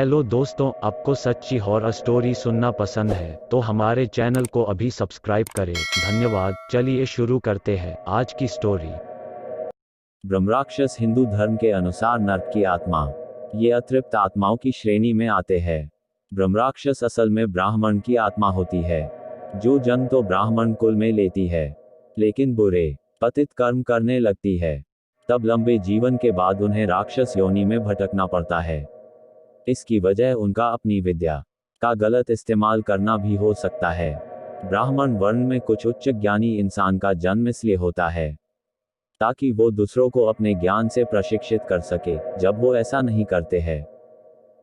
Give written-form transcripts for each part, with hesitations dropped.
Hello दोस्तों, आपको सच्ची हॉरर स्टोरी सुनना पसंद है तो हमारे चैनल को अभी सब्सक्राइब करें। धन्यवाद। चलिए शुरू करते हैं आज की स्टोरी। ब्रह्मराक्षस हिंदू धर्म के अनुसार नर्क की आत्मा। ये अतृप्त आत्माओं की श्रेणी में आते हैं। ब्रह्मराक्षस असल में ब्राह्मण की आत्मा होती है, जो जन्म तो ब्राह्मण कुल में लेती है, लेकिन बुरे पतित कर्म करने लगती है। तब लंबे जीवन के बाद उन्हें राक्षस योनि में भटकना पड़ता है। इसकी वजह उनका अपनी विद्या का गलत इस्तेमाल करना भी हो सकता है। ब्राह्मण वर्ण में कुछ उच्च ज्ञानी इंसान का जन्म इसलिए होता है ताकि वो दूसरों को अपने ज्ञान से प्रशिक्षित कर सके। जब वो ऐसा नहीं करते हैं,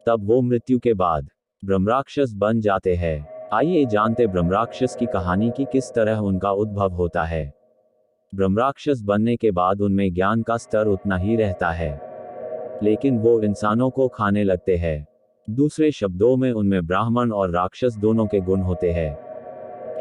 तब वो मृत्यु के बाद ब्रह्मराक्षस बन जाते हैं। आइए जानते ब्रह्मराक्षस की कहानी की किस तरह उनका उद्भव होता है। ब्रह्मराक्षस बनने के बाद उनमें ज्ञान का स्तर उतना ही रहता है, लेकिन वो इंसानों को खाने लगते हैं। दूसरे शब्दों में उनमें ब्राह्मण और राक्षस दोनों के गुण होते हैं।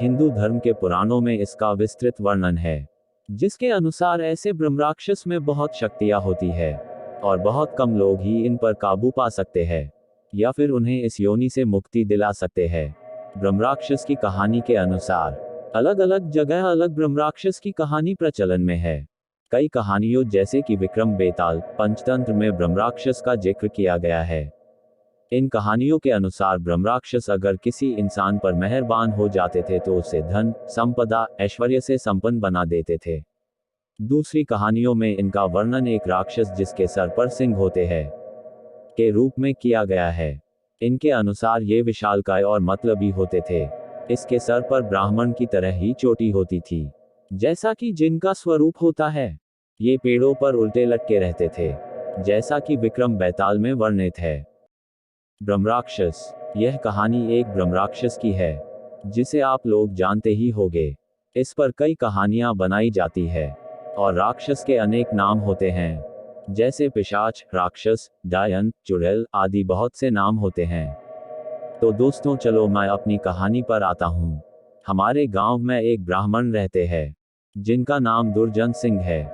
हिंदू धर्म के पुराणों में इसका विस्तृत वर्णन है, जिसके अनुसार ऐसे ब्रह्मराक्षस में बहुत शक्तियां होती है और बहुत कम लोग ही इन पर काबू पा सकते हैं या फिर उन्हें इस योनि से मुक्ति दिला सकते हैं। ब्रह्मराक्षस की कहानी के अनुसार अलग अलग जगह अलग ब्रह्मराक्षस की कहानी प्रचलन में है। कई कहानियों जैसे कि विक्रम बेताल पंचतंत्र में ब्रह्मराक्षस का जिक्र किया गया है। इन कहानियों के अनुसार ब्रह्मराक्षस अगर किसी इंसान पर मेहरबान हो जाते थे तो उसे धन संपदा ऐश्वर्य से संपन्न बना देते थे। दूसरी कहानियों में इनका वर्णन एक राक्षस जिसके सर पर सिंह होते हैं के रूप में किया गया है। इनके अनुसार ये विशालकाय और मतलबी होते थे। इसके सर पर ब्राह्मण की तरह ही चोटी होती थी, जैसा कि जिनका स्वरूप होता है। ये पेड़ों पर उल्टे लटके रहते थे, जैसा कि विक्रम बेताल में वर्णित है। ब्रह्मराक्षस। यह कहानी एक ब्रह्मराक्षस की है, जिसे आप लोग जानते ही होंगे। इस पर कई कहानियां बनाई जाती है और राक्षस के अनेक नाम होते हैं, जैसे पिशाच, राक्षस, डायन, चुड़ैल आदि बहुत से नाम होते हैं। तो दोस्तों चलो मैं अपनी कहानी पर आता हूँ। हमारे गांव में एक ब्राह्मण रहते हैं, जिनका नाम दुर्जन सिंह है।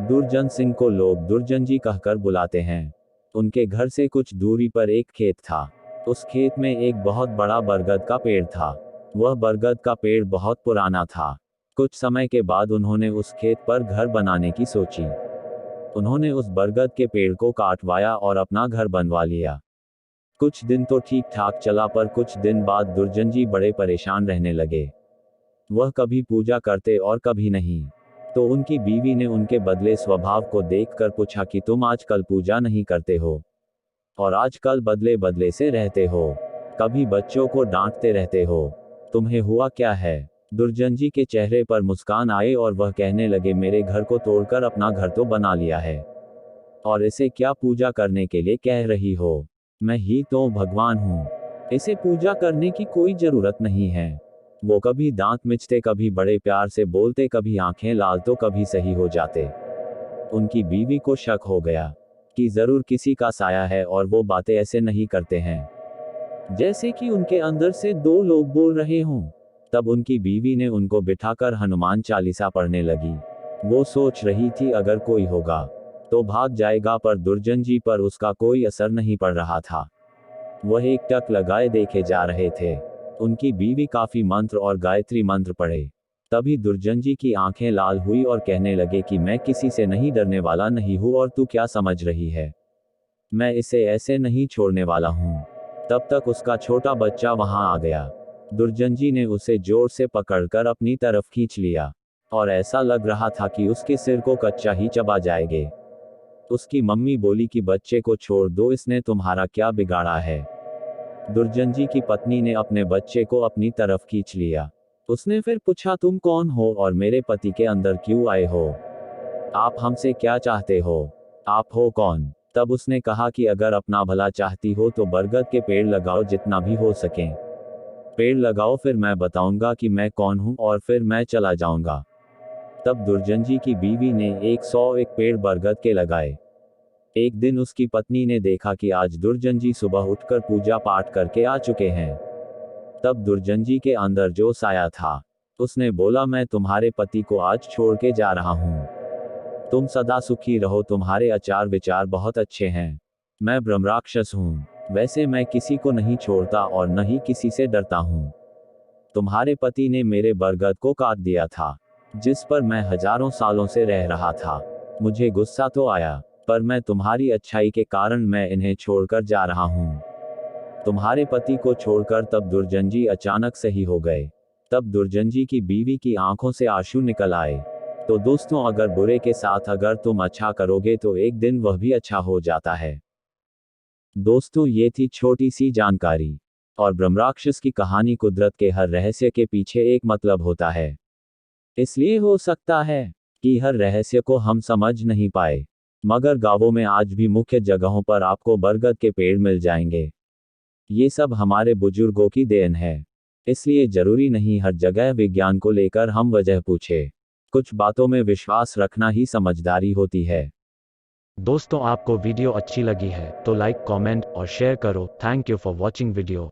दुर्जन सिंह को लोग दुर्जन जी कहकर बुलाते हैं। उनके घर से कुछ दूरी पर एक खेत था। उस खेत में एक बहुत बड़ा बरगद का पेड़ था। वह बरगद का पेड़ बहुत पुराना था। कुछ समय के बाद उन्होंने उस खेत पर घर बनाने की सोची। उन्होंने उस बरगद के पेड़ को काटवाया और अपना घर बनवा लिया। कुछ दिन तो ठीक ठाक चला, पर कुछ दिन बाद दुर्जन जी बड़े परेशान रहने लगे। वह कभी पूजा करते और कभी नहीं। तो उनकी बीवी ने उनके बदले स्वभाव को देखकर पूछा कि तुम आजकल पूजा नहीं करते हो और आजकल बदले बदले से रहते हो, कभी बच्चों को डांटते रहते हो, तुम्हें हुआ क्या है। दुर्जन जी के चेहरे पर मुस्कान आए और वह कहने लगे, मेरे घर को तोड़कर अपना घर तो बना लिया है और इसे क्या पूजा करने के लिए कह रही हो। मैं ही तो भगवान हूँ, इसे पूजा करने की कोई जरूरत नहीं है। वो कभी दांत मिचते, कभी बड़े प्यार से बोलते, कभी आंखें लाल तो कभी सही हो जाते। उनकी बीवी को शक हो गया कि जरूर किसी का साया है और वो बातें ऐसे नहीं करते हैं जैसे कि उनके अंदर से दो लोग बोल रहे हों। तब उनकी बीवी ने उनको बिठाकर हनुमान चालीसा पढ़ने लगी। वो सोच रही थी अगर कोई होगा तो भाग जाएगा, पर दुर्जन जी पर उसका कोई असर नहीं पड़ रहा था। वह एक टक लगाए देखे जा रहे थे। उनकी बीवी काफी मंत्र और गायत्री मंत्र पढ़े। तभी दुर्जन जी की आंखें लाल हुई और कहने लगे कि मैं किसी से नहीं डरने वाला नहीं हूं, और तू क्या समझ रही है, मैं इसे ऐसे नहीं छोड़ने वाला हूं। तब तक उसका छोटा बच्चा वहां आ गया। दुर्जन जी ने उसे जोर से पकड़कर अपनी तरफ खींच लिया और ऐसा लग रहा था कि उसके सिर को कच्चा ही चबा जाएंगे। उसकी मम्मी बोली कि बच्चे को छोड़ दो, इसने तुम्हारा क्या बिगाड़ा है। दुर्जन जी की पत्नी ने अपने बच्चे को अपनी तरफ खींच लिया। उसने फिर पूछा, तुम कौन हो और मेरे पति के अंदर क्यों आए हो, आप हमसे क्या चाहते हो, आप हो कौन। तब उसने कहा कि अगर अपना भला चाहती हो तो बरगद के पेड़ लगाओ, जितना भी हो सके पेड़ लगाओ, फिर मैं बताऊंगा कि मैं कौन हूं और फिर मैं चला जाऊंगा। तब दुर्जन जी की बीवी ने 101 पेड़ बरगद के लगाए। एक दिन उसकी पत्नी ने देखा कि आज दुर्जन जी सुबह उठकर पूजा पाठ करके आ चुके हैं। तब दुर्जन जी के अंदर जो साया था, उसने बोला, मैं तुम्हारे पति को आज छोड़ के जा रहा हूं, तुम सदा सुखी रहो, तुम्हारे आचार विचार बहुत अच्छे हैं, मैं ब्रह्मराक्षस हूं। वैसे मैं किसी को नहीं छोड़ता और न ही किसी से डरता हूँ। तुम्हारे पति ने मेरे बरगद को काट दिया था, जिस पर मैं हजारों सालों से रह रहा था। मुझे गुस्सा तो आया, पर मैं तुम्हारी अच्छाई के कारण मैं इन्हें छोड़कर जा रहा हूँ। तुम्हारे पति को छोड़कर तब दुर्जन जी अचानक सही हो गए। तब दुर्जन जी की बीवी की आंखों से आंसू निकल आए। तो दोस्तों, अगर बुरे के साथ अगर तुम अच्छा करोगे तो एक दिन वह भी अच्छा हो जाता है। दोस्तों, ये थी छोटी सी जानकारी। और ब्रह्मराक्षस की कहानी, कुदरत के हर रहस्य के पीछे एक मतलब होता है। इसलिए हो सकता है कि हर रहस्य को हम समझ नहीं पाए, मगर गांवों में आज भी मुख्य जगहों पर आपको बरगद के पेड़ मिल जाएंगे। ये सब हमारे बुजुर्गों की देन है। इसलिए जरूरी नहीं हर जगह विज्ञान को लेकर हम वजह पूछे। कुछ बातों में विश्वास रखना ही समझदारी होती है। दोस्तों, आपको वीडियो अच्छी लगी है तो लाइक, कमेंट और शेयर करो। Thank you for watching video.